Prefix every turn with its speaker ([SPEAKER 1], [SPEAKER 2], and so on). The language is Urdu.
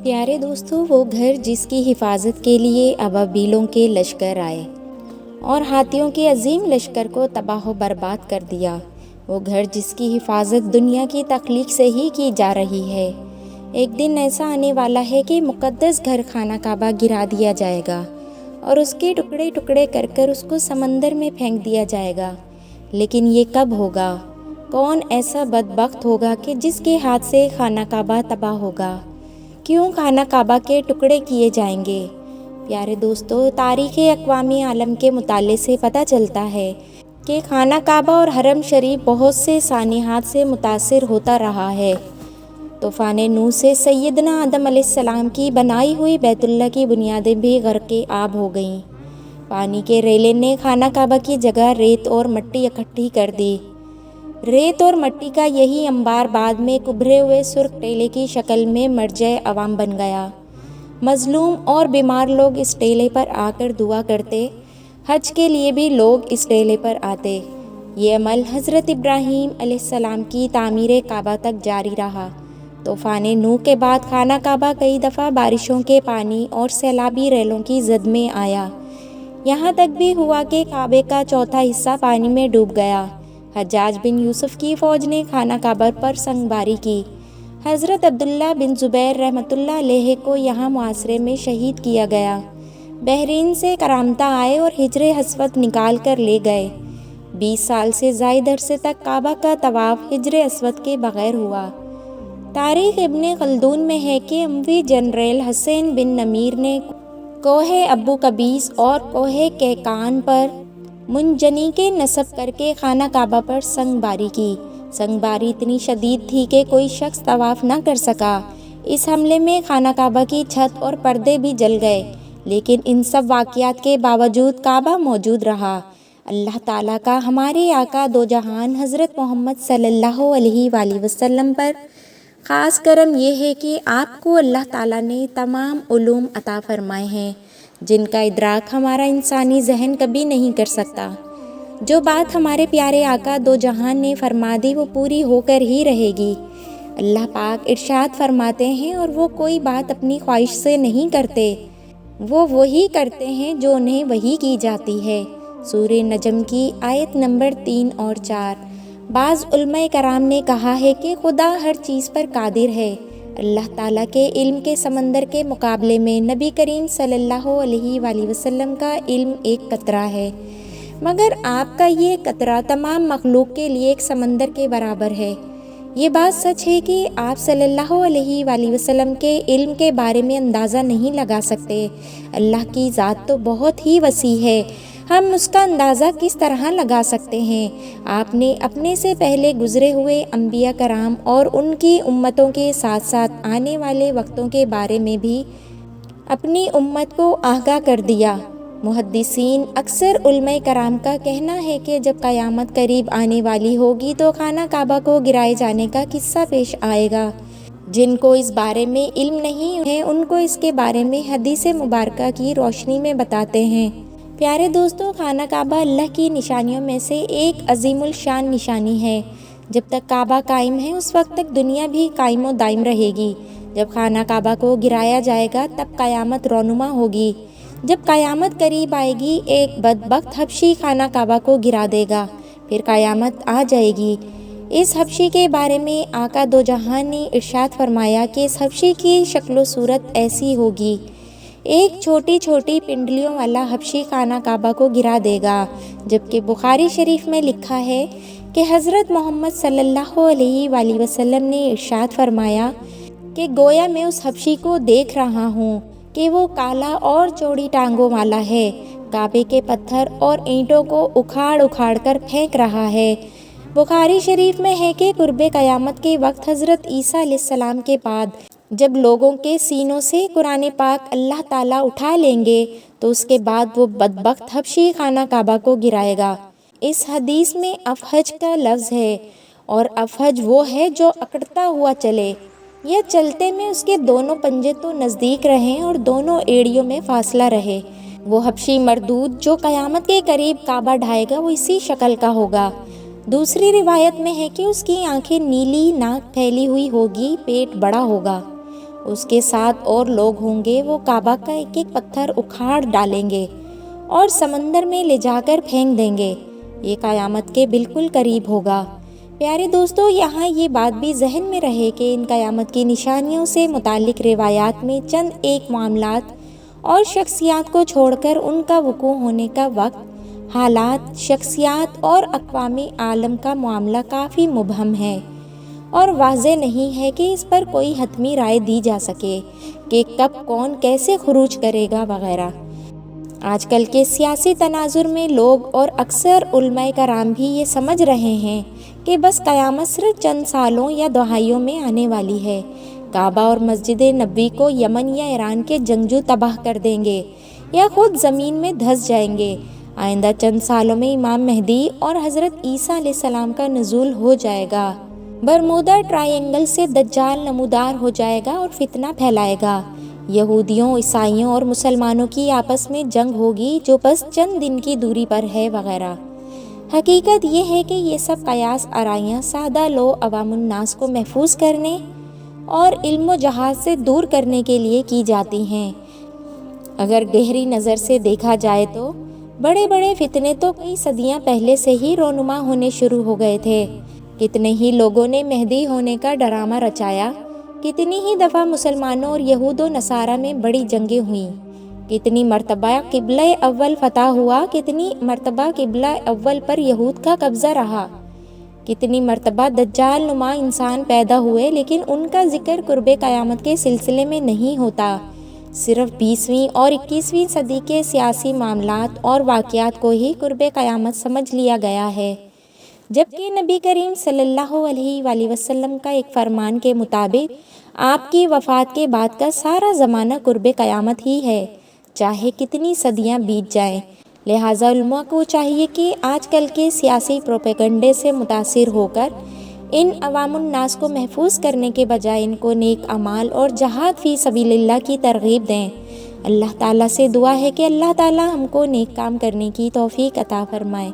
[SPEAKER 1] پیارے دوستوں، وہ گھر جس کی حفاظت کے لیے ابابیلوں کے لشکر آئے اور ہاتھیوں کے عظیم لشکر کو تباہ و برباد کر دیا، وہ گھر جس کی حفاظت دنیا کی تخلیق سے ہی کی جا رہی ہے، ایک دن ایسا آنے والا ہے کہ مقدس گھر خانہ کعبہ گرا دیا جائے گا اور اس کے ٹکڑے ٹکڑے کر اس کو سمندر میں پھینک دیا جائے گا۔ لیکن یہ کب ہوگا؟ کون ایسا بدبخت ہوگا کہ جس کے ہاتھ سے خانہ کعبہ تباہ ہوگا؟ کیوں خانہ کعبہ کے ٹکڑے کیے جائیں گے؟ پیارے دوستو، تاریخ اقوام عالم کے مطالعے سے پتہ چلتا ہے کہ خانہ کعبہ اور حرم شریف بہت سے سانحات سے متاثر ہوتا رہا ہے۔ طوفان نوح سے سیدنا آدم علیہ السلام کی بنائی ہوئی بیت اللہ کی بنیادیں بھی غرق آب ہو گئیں۔ پانی کے ریلے نے خانہ کعبہ کی جگہ ریت اور مٹی اکٹھی کر دی۔ ریت اور مٹی کا یہی انبار بعد میں ابھرے ہوئے سرخ ٹیلے کی شکل میں مرجع عوام بن گیا۔ مظلوم اور بیمار لوگ اس ٹیلے پر آ کر دعا کرتے، حج کے لیے بھی لوگ اس ٹیلے پر آتے۔ یہ عمل حضرت ابراہیم علیہ السلام کی تعمیر کعبہ تک جاری رہا۔ طوفان نوح کے بعد خانہ کعبہ کئی دفعہ بارشوں کے پانی اور سیلابی ریلوں کی زد میں آیا۔ یہاں تک بھی ہوا کہ کعبے کا چوتھا حصہ پانی میں ڈوب گیا۔ حجاج بن یوسف کی فوج نے خانہ کعبہ پر سنگ باری کی۔ حضرت عبداللہ بن زبیر رحمۃ اللہ علیہ کو یہاں محاصرے میں شہید کیا گیا۔ بحرین سے کرامتہ آئے اور حجر اسود نکال کر لے گئے۔ 20 سال سے زائد عرصے تک کعبہ کا طواف حجر اسود کے بغیر ہوا۔ تاریخ ابن خلدون میں ہے کہ اموی جنرل حسین بن نمیر نے کوہ ابو قبیس اور کوہ کہکان پر منجنیقیں نصب کر کے خانہ کعبہ پر سنگ باری کی۔ سنگ باری اتنی شدید تھی کہ کوئی شخص طواف نہ کر سکا۔ اس حملے میں خانہ کعبہ کی چھت اور پردے بھی جل گئے، لیکن ان سب واقعات کے باوجود کعبہ موجود رہا۔ اللہ تعالیٰ کا ہمارے آقا دو جہان حضرت محمد صلی اللہ علیہ وآلہ وسلم پر خاص کرم یہ ہے کہ آپ کو اللہ تعالیٰ نے تمام علوم عطا فرمائے ہیں جن کا ادراک ہمارا انسانی ذہن کبھی نہیں کر سکتا۔ جو بات ہمارے پیارے آقا دو جہان نے فرما دی وہ پوری ہو کر ہی رہے گی۔ اللہ پاک ارشاد فرماتے ہیں، اور وہ کوئی بات اپنی خواہش سے نہیں کرتے، وہ وہی کرتے ہیں جو انہیں وحی کی جاتی ہے۔ سورہ نجم کی آیت نمبر 3 اور 4۔ بعض علماء کرام نے کہا ہے کہ خدا ہر چیز پر قادر ہے۔ اللہ تعالیٰ کے علم کے سمندر کے مقابلے میں نبی کریم صلی اللہ علیہ وآلہ وسلم کا علم ایک قطرہ ہے، مگر آپ کا یہ قطرہ تمام مخلوق کے لیے ایک سمندر کے برابر ہے۔ یہ بات سچ ہے کہ آپ صلی اللہ علیہ وآلہ وسلم کے علم کے بارے میں اندازہ نہیں لگا سکتے۔ اللہ کی ذات تو بہت ہی وسیع ہے، ہم اس کا اندازہ کس طرح لگا سکتے ہیں؟ آپ نے اپنے سے پہلے گزرے ہوئے انبیاء کرام اور ان کی امتوں کے ساتھ ساتھ آنے والے وقتوں کے بارے میں بھی اپنی امت کو آگاہ کر دیا۔ محدثین اکثر علماء کرام کا کہنا ہے کہ جب قیامت قریب آنے والی ہوگی تو خانہ کعبہ کو گرائے جانے کا قصہ پیش آئے گا۔ جن کو اس بارے میں علم نہیں ہے ان کو اس کے بارے میں حدیث مبارکہ کی روشنی میں بتاتے ہیں۔ پیارے دوستو، خانہ کعبہ اللہ کی نشانیوں میں سے ایک عظیم الشان نشانی ہے۔ جب تک کعبہ قائم ہے اس وقت تک دنیا بھی قائم و دائم رہے گی۔ جب خانہ کعبہ کو گرایا جائے گا تب قیامت رونما ہوگی۔ جب قیامت قریب آئے گی ایک بدبخت حبشی خانہ کعبہ کو گرا دے گا، پھر قیامت آ جائے گی۔ اس حبشی کے بارے میں آقا دو جہان نے ارشاد فرمایا کہ اس حبشی کی شکل و صورت ایسی ہوگی، ایک چھوٹی چھوٹی پنڈلیوں والا حبشی خانہ کعبہ کو گرا دے گا، جبکہ بخاری شریف میں لکھا ہے کہ حضرت محمد صلی اللہ علیہ وآلہ وسلم نے ارشاد فرمایا کہ گویا میں اس حبشی کو دیکھ رہا ہوں کہ وہ کالا اور چوڑی ٹانگوں والا ہے، کعبے کے پتھر اور اینٹوں کو اکھاڑ اکھاڑ کر پھینک رہا ہے۔ بخاری شریف میں ہے کہ قرب قیامت کے وقت حضرت عیسیٰ علیہ السلام کے بعد جب لوگوں کے سینوں سے قرآن پاک اللہ تعالیٰ اٹھا لیں گے تو اس کے بعد وہ بدبخت حبشی خانہ کعبہ کو گرائے گا۔ اس حدیث میں افحج کا لفظ ہے، اور افحج وہ ہے جو اکڑتا ہوا چلے، یا چلتے میں اس کے دونوں پنجے تو نزدیک رہیں اور دونوں ایڑیوں میں فاصلہ رہے۔ وہ حبشی مردود جو قیامت کے قریب کعبہ ڈھائے گا وہ اسی شکل کا ہوگا۔ دوسری روایت میں ہے کہ اس کی آنکھیں نیلی، ناک پھیلی ہوئی ہوگی، پیٹ بڑا ہوگا اس کے ساتھ اور لوگ ہوں گے، وہ کعبہ کا ایک ایک پتھر اکھاڑ ڈالیں گے اور سمندر میں لے جا کر پھینک دیں گے۔ یہ قیامت کے بالکل قریب ہوگا۔ پیارے دوستو، یہاں یہ بات بھی ذہن میں رہے کہ ان قیامت کی نشانیوں سے متعلق روایات میں چند ایک معاملات اور شخصیات کو چھوڑ کر ان کا وقوع ہونے کا وقت، حالات، شخصیات اور اقوام عالم کا معاملہ کافی مبہم ہے اور واضح نہیں ہے کہ اس پر کوئی حتمی رائے دی جا سکے کہ کب کون کیسے خروج کرے گا وغیرہ۔ آج کل کے سیاسی تناظر میں لوگ اور اکثر علماء کرام بھی یہ سمجھ رہے ہیں کہ بس قیامت صرف چند سالوں یا دہائیوں میں آنے والی ہے۔ کعبہ اور مسجد نبوی کو یمن یا ایران کے جنگجو تباہ کر دیں گے یا خود زمین میں دھس جائیں گے۔ آئندہ چند سالوں میں امام مہدی اور حضرت عیسیٰ علیہ السلام کا نزول ہو جائے گا۔ برمودا ٹرائینگل سے دجال نمودار ہو جائے گا اور فتنہ پھیلائے گا۔ یہودیوں، عیسائیوں اور مسلمانوں کی آپس میں جنگ ہوگی جو بس چند دن کی دوری پر ہے وغیرہ۔ حقیقت یہ ہے کہ یہ سب قیاس آرائیاں سادہ لو عوام الناس کو محفوظ کرنے اور علم و جہاد سے دور کرنے کے لیے کی جاتی ہیں۔ اگر گہری نظر سے دیکھا جائے تو بڑے بڑے فتنے تو کئی صدیاں پہلے سے ہی رونما ہونے شروع ہو گئے تھے۔ کتنے ہی لوگوں نے مہدی ہونے کا ڈرامہ رچایا، کتنی ہی دفعہ مسلمانوں اور یہود و نصارہ میں بڑی جنگیں ہوئیں، کتنی مرتبہ قبلہ اول فتح ہوا، کتنی مرتبہ قبلہ اول پر یہود کا قبضہ رہا، کتنی مرتبہ دجال نما انسان پیدا ہوئے، لیکن ان کا ذکر قرب قیامت کے سلسلے میں نہیں ہوتا۔ صرف 20ویں اور 21ویں صدی کے سیاسی معاملات اور واقعات کو ہی قرب قیامت سمجھ لیا گیا ہے، جبکہ نبی کریم صلی اللہ علیہ وآلہ وسلم کا ایک فرمان کے مطابق آپ کی وفات کے بعد کا سارا زمانہ قرب قیامت ہی ہے، چاہے کتنی صدیاں بیت جائیں۔ لہٰذا علماء کو چاہیے کہ آج کل کے سیاسی پروپیگنڈے سے متاثر ہو کر ان عوام الناس کو محفوظ کرنے کے بجائے ان کو نیک اعمال اور جہاد فی سبیل اللہ کی ترغیب دیں۔ اللہ تعالیٰ سے دعا ہے کہ اللہ تعالیٰ ہم کو نیک کام کرنے کی توفیق عطا فرمائے۔